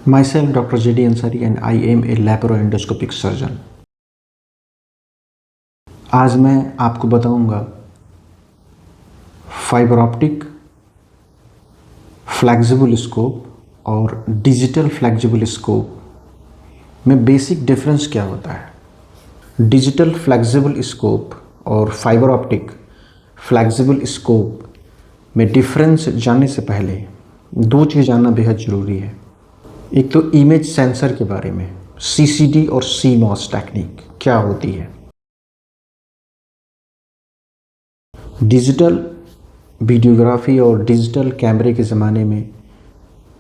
Myself Dr. J.D. Ansari and I am a laparoendoscopic surgeon. आज मैं आपको बताऊंगा फाइबर ऑप्टिक फ्लेक्सिबल स्कोप और डिजिटल फ्लेक्सिबल स्कोप में बेसिक डिफरेंस क्या होता है। डिजिटल फ्लेक्सिबल स्कोप और फाइबर ऑप्टिक फ्लेक्सिबल स्कोप में डिफरेंस जानने से पहले दो चीज़ जानना बेहद ज़रूरी है। एक तो इमेज सेंसर के बारे में, सीसीडी और सीमॉस टेक्निक क्या होती है। डिजिटल वीडियोग्राफी और डिजिटल कैमरे के ज़माने में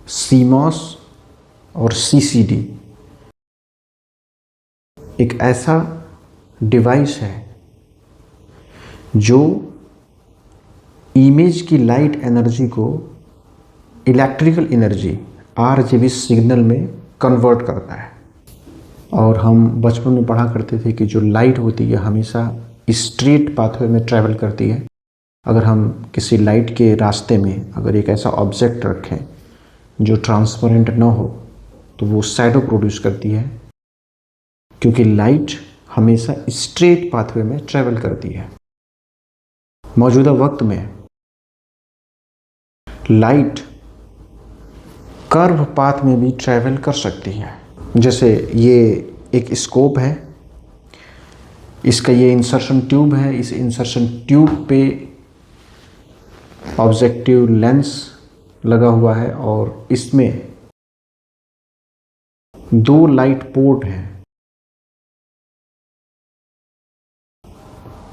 सीमॉस और सीसीडी एक ऐसा डिवाइस है जो इमेज की लाइट एनर्जी को इलेक्ट्रिकल एनर्जी आरजीबी सिग्नल में कन्वर्ट करता है। और हम बचपन में पढ़ा करते थे कि जो लाइट होती है हमेशा स्ट्रेट पाथवे में ट्रैवल करती है। अगर हम किसी लाइट के रास्ते में अगर एक ऐसा ऑब्जेक्ट रखें जो ट्रांसपेरेंट ना हो तो वो शैडो प्रोड्यूस करती है, क्योंकि लाइट हमेशा स्ट्रेट पाथवे में ट्रैवल करती है। मौजूदा वक्त में लाइट कर्व पाथ में भी ट्रैवल कर सकती है। जैसे ये एक स्कोप है, इसका ये इंसर्शन ट्यूब है, इस इंसर्शन ट्यूब पे ऑब्जेक्टिव लेंस लगा हुआ है और इसमें दो लाइट पोर्ट हैं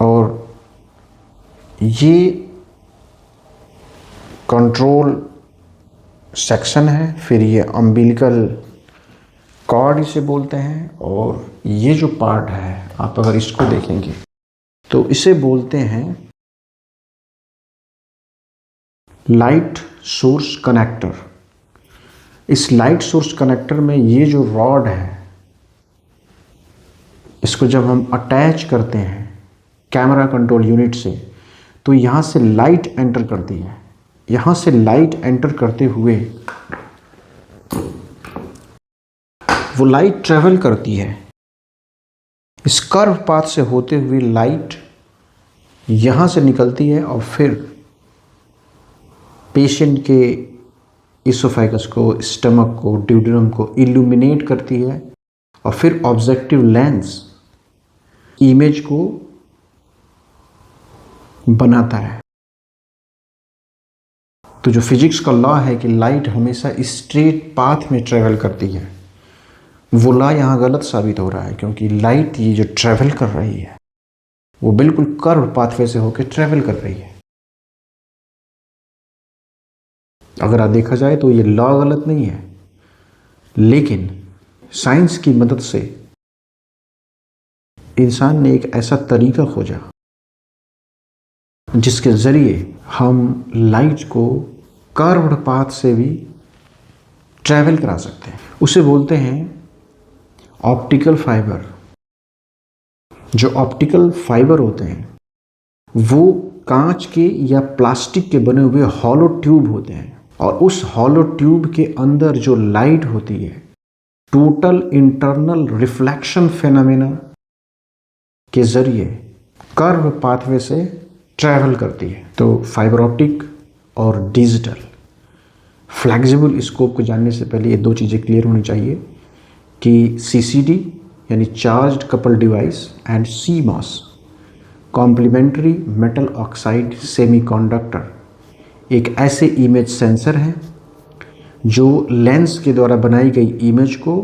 और ये कंट्रोल सेक्शन है। फिर ये अम्बिलिकल कॉर्ड इसे बोलते हैं और ये जो पार्ट है आप अगर इसको देखेंगे तो इसे बोलते हैं लाइट सोर्स कनेक्टर। इस लाइट सोर्स कनेक्टर में ये जो रॉड है इसको जब हम अटैच करते हैं कैमरा कंट्रोल यूनिट से तो यहाँ से लाइट एंटर करती है। यहाँ से लाइट एंटर करते हुए वो लाइट ट्रेवल करती है। इस कर्व पाथ से होते हुए लाइट यहाँ से निकलती है और फिर पेशेंट के इसोफेगस को, स्टमक को, ड्यूडेनम को इल्यूमिनेट करती है और फिर ऑब्जेक्टिव लेंस इमेज को बनाता है। तो जो फिजिक्स का लॉ है कि लाइट हमेशा स्ट्रेट पाथ में ट्रेवल करती है, वो लॉ यहाँ गलत साबित हो रहा है, क्योंकि लाइट ये जो ट्रेवल कर रही है वो बिल्कुल कर्व पाथवे से होकर ट्रेवल कर रही है। अगर आप देखा जाए तो ये लॉ गलत नहीं है, लेकिन साइंस की मदद से इंसान ने एक ऐसा तरीका खोजा जिसके जरिए हम लाइट को कर्व्ड पाथ से भी ट्रैवल करा सकते हैं। उसे बोलते हैं ऑप्टिकल फाइबर। जो ऑप्टिकल फाइबर होते हैं वो कांच के या प्लास्टिक के बने हुए हॉलो ट्यूब होते हैं और उस हॉलो ट्यूब के अंदर जो लाइट होती है टोटल इंटरनल रिफ्लेक्शन फेनोमेना के जरिए कर्व पाथवे से ट्रैवल करती है। तो फाइबर ऑप्टिक और डिजिटल फ्लेक्सिबल स्कोप को जानने से पहले ये दो चीज़ें क्लियर होनी चाहिए कि सीसीडी यानी charged coupled device and CMOS complementary metal oxide semiconductor एक ऐसे इमेज सेंसर हैं जो लेंस के द्वारा बनाई गई इमेज को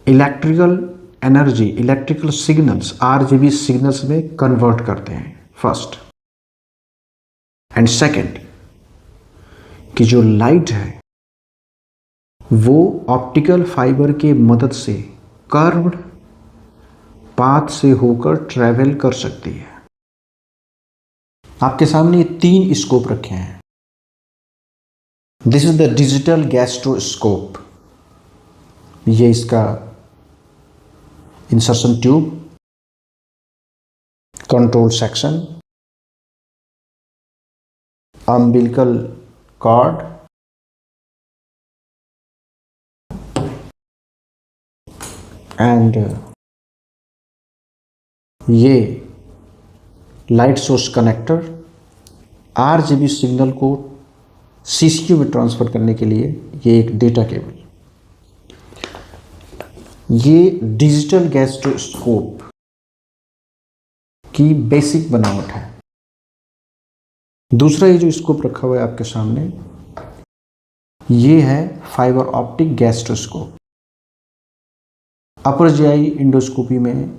electrical energy, electrical signals, RGB signals में कन्वर्ट करते हैं। फर्स्ट एंड सेकंड कि जो लाइट है वो ऑप्टिकल फाइबर के मदद से कर्व्ड पाथ से होकर ट्रैवल कर सकती है। आपके सामने तीन स्कोप रखे हैं। This is the digital gastroscope. ये इसका insertion tube, control section, umbilical cord and ये light source connector RGB signal को CCU में ट्रांसफ़र करने के लिए ये एक डेटा केबल, ये डिजिटल गैस्ट्रोस्कोप की बेसिक बनावट है। दूसरा ये जो स्कोप रखा हुआ है आपके सामने, ये है fibre optic gastroscope. Upper GI endoscopy में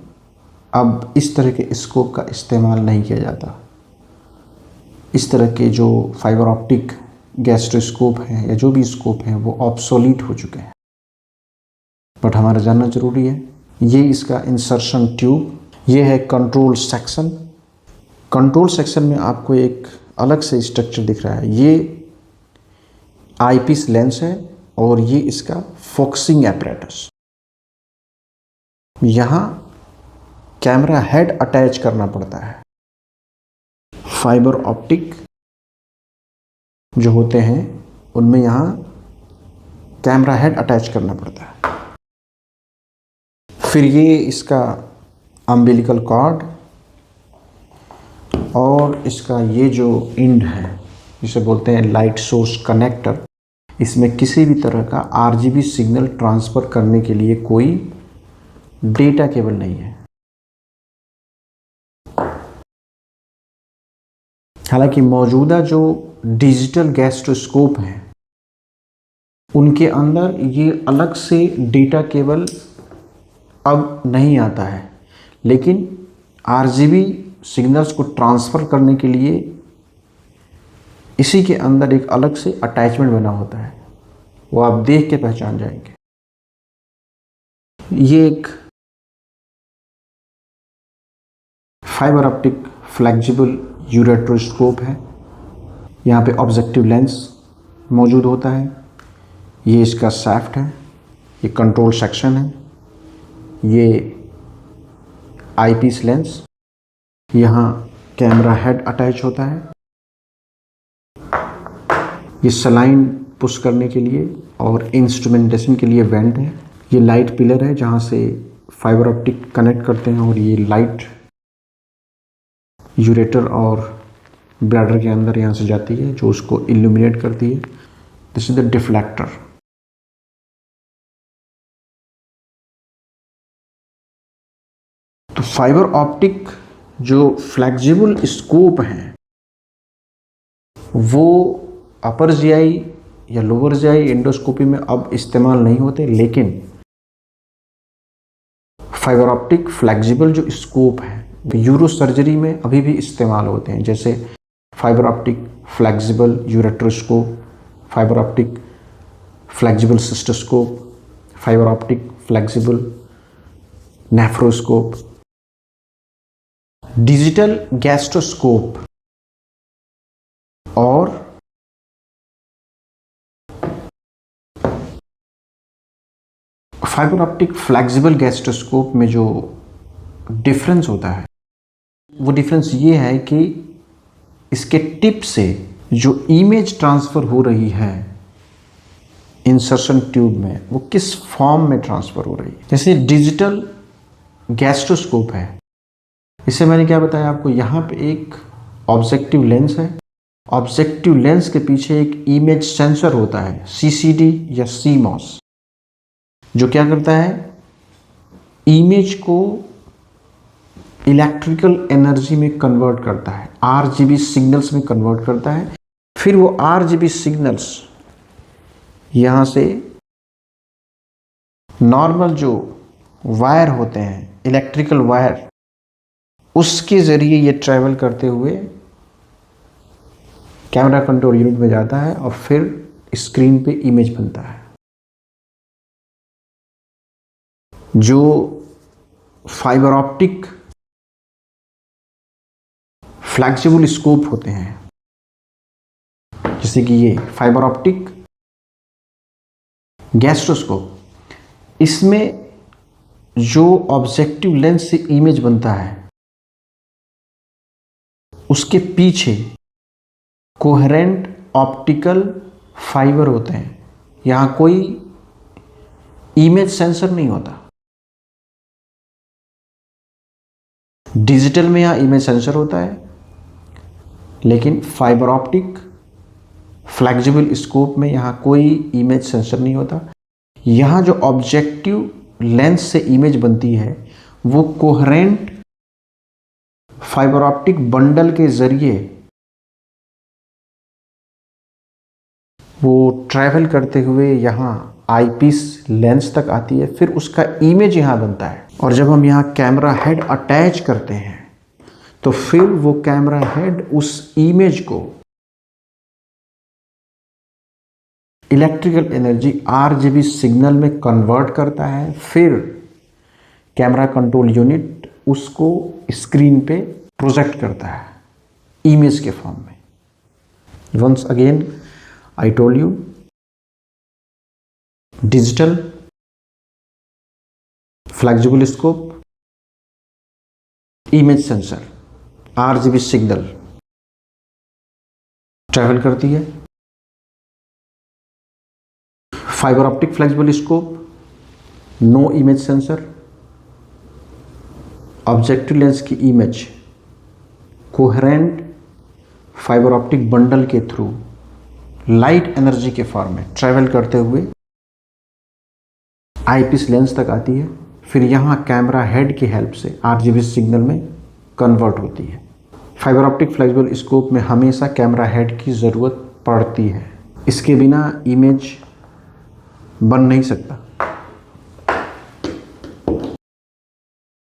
अब इस तरह के स्कोप का इस्तेमाल नहीं किया जाता। इस तरह के जो फाइबर ऑप्टिक गैस्ट्रोस्कोप हैं या जो भी स्कोप हैं वो ऑब्सोलीट हो चुके हैं, बट हमारा जानना जरूरी है। ये इसका इंसर्शन ट्यूब, ये है कंट्रोल सेक्शन। कंट्रोल सेक्शन में आपको एक अलग से स्ट्रक्चर दिख रहा है, ये आईपीस लेंस है और ये इसका फोकसिंग एपरेटस। यहाँ कैमरा हेड अटैच करना पड़ता है। फाइबर ऑप्टिक जो होते हैं उनमें यहाँ कैमरा हेड अटैच करना पड़ता है। फिर ये इसका अम्बिलिकल कॉर्ड और इसका ये जो इंड है जिसे बोलते हैं लाइट सोर्स कनेक्टर, इसमें किसी भी तरह का RGB सिग्नल ट्रांसफ़र करने के लिए कोई डेटा केबल नहीं है। हालांकि मौजूदा जो डिजिटल गैस्ट्रोस्कोप हैं उनके अंदर ये अलग से डेटा केबल अब नहीं आता है, लेकिन RGB सिग्नल्स को ट्रांसफ़र करने के लिए इसी के अंदर एक अलग से अटैचमेंट बना होता है, वो आप देख के पहचान जाएंगे। ये एक फाइबर ऑप्टिक फ्लेक्सिबल यूरेट्रोस्कोप है। यहाँ पे ऑब्जेक्टिव लेंस मौजूद होता है, ये इसका शाफ्ट है, ये कंट्रोल सेक्शन है, ये आईपीस लेंस, यहाँ कैमरा हेड अटैच होता है, ये सलाइन पुश करने के लिए और इंस्ट्रूमेंटेशन के लिए वेंट है, ये लाइट पिलर है जहाँ से फाइबर ऑप्टिक कनेक्ट करते हैं और ये लाइट यूरेटर और ब्लैडर के अंदर यहाँ से जाती है जो उसको इल्यूमिनेट करती है। This is the deflector. तो फाइबर ऑप्टिक जो फ्लेक्सिबल स्कोप हैं वो अपर जीआई या लोअर जीआई इंडोस्कोपी में अब इस्तेमाल नहीं होते, लेकिन फाइबर ऑप्टिक फ्लेक्सिबल जो स्कोप है यूरो सर्जरी में अभी भी इस्तेमाल होते हैं, जैसे fibre optic flexible ureteroscope, fibre optic flexible cystoscope, fibre optic flexible nephroscope, digital gastroscope और फाइबर ऑप्टिक फ्लेक्सिबल गैस्ट्रोस्कोप में जो डिफरेंस होता है वो डिफरेंस ये है कि इसके टिप से जो इमेज ट्रांसफ़र हो रही है इंसर्शन ट्यूब में वो किस फॉर्म में ट्रांसफ़र हो रही है। जैसे डिजिटल गैस्ट्रोस्कोप है, इससे मैंने क्या बताया आपको, यहाँ पे एक ऑब्जेक्टिव लेंस है, ऑब्जेक्टिव लेंस के पीछे एक इमेज सेंसर होता है CCD या CMOS, जो क्या करता है इमेज को इलेक्ट्रिकल एनर्जी में कन्वर्ट करता है, RGB सिग्नल्स में कन्वर्ट करता है। फिर वो RGB सिग्नल्स यहाँ से नॉर्मल जो वायर होते हैं इलेक्ट्रिकल वायर, उसके ज़रिए ये ट्रैवल करते हुए कैमरा कंट्रोल यूनिट में जाता है और फिर स्क्रीन पे इमेज बनता है। जो फाइबर ऑप्टिक फ्लेक्सिबल स्कोप होते हैं, जैसे कि ये फाइबर ऑप्टिक गैस्ट्रोस्कोप, इसमें जो ऑब्जेक्टिव लेंस से इमेज बनता है उसके पीछे कोहेरेंट ऑप्टिकल फाइबर होते हैं, यहाँ कोई इमेज सेंसर नहीं होता। डिजिटल में यहाँ इमेज सेंसर होता है, लेकिन फाइबर ऑप्टिक फ्लेक्सिबल स्कोप में यहाँ कोई इमेज सेंसर नहीं होता। यहाँ जो ऑब्जेक्टिव लेंस से इमेज बनती है वो कोहेरेंट फाइबर ऑप्टिक बंडल के जरिए वो ट्रैवल करते हुए यहाँ आईपीस लेंस तक आती है, फिर उसका इमेज यहाँ बनता है। और जब हम यहाँ कैमरा हेड अटैच करते हैं तो फिर वो कैमरा हेड उस इमेज को इलेक्ट्रिकल एनर्जी आरजीबी सिग्नल में कन्वर्ट करता है, फिर कैमरा कंट्रोल यूनिट उसको स्क्रीन पे प्रोजेक्ट करता है इमेज के फॉर्म में। Once again I told you, digital flexible scope, image sensor, RGB signal travel करती है। Fibre optic flexible scope, no image sensor, objective lens की image coherent fibre optic bundle के through light energy के form में travel करते हुए eyepiece lens तक आती है, फिर यहाँ कैमरा हेड की हेल्प से आरजीबी सिग्नल में कन्वर्ट होती है। फाइबर ऑप्टिक फ्लेक्सिबल स्कोप में हमेशा कैमरा हेड की ज़रूरत पड़ती है, इसके बिना इमेज बन नहीं सकता।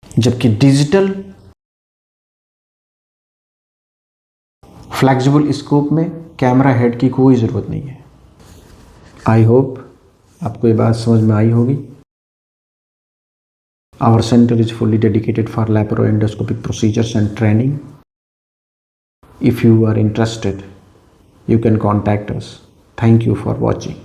जबकि डिजिटल फ्लेक्सिबल स्कोप में कैमरा हेड की कोई ज़रूरत नहीं है। आई होप आपको ये बात समझ में आई होगी। Our center is fully dedicated for laparoendoscopic procedures and training. If you are interested, you can contact us. Thank you for watching.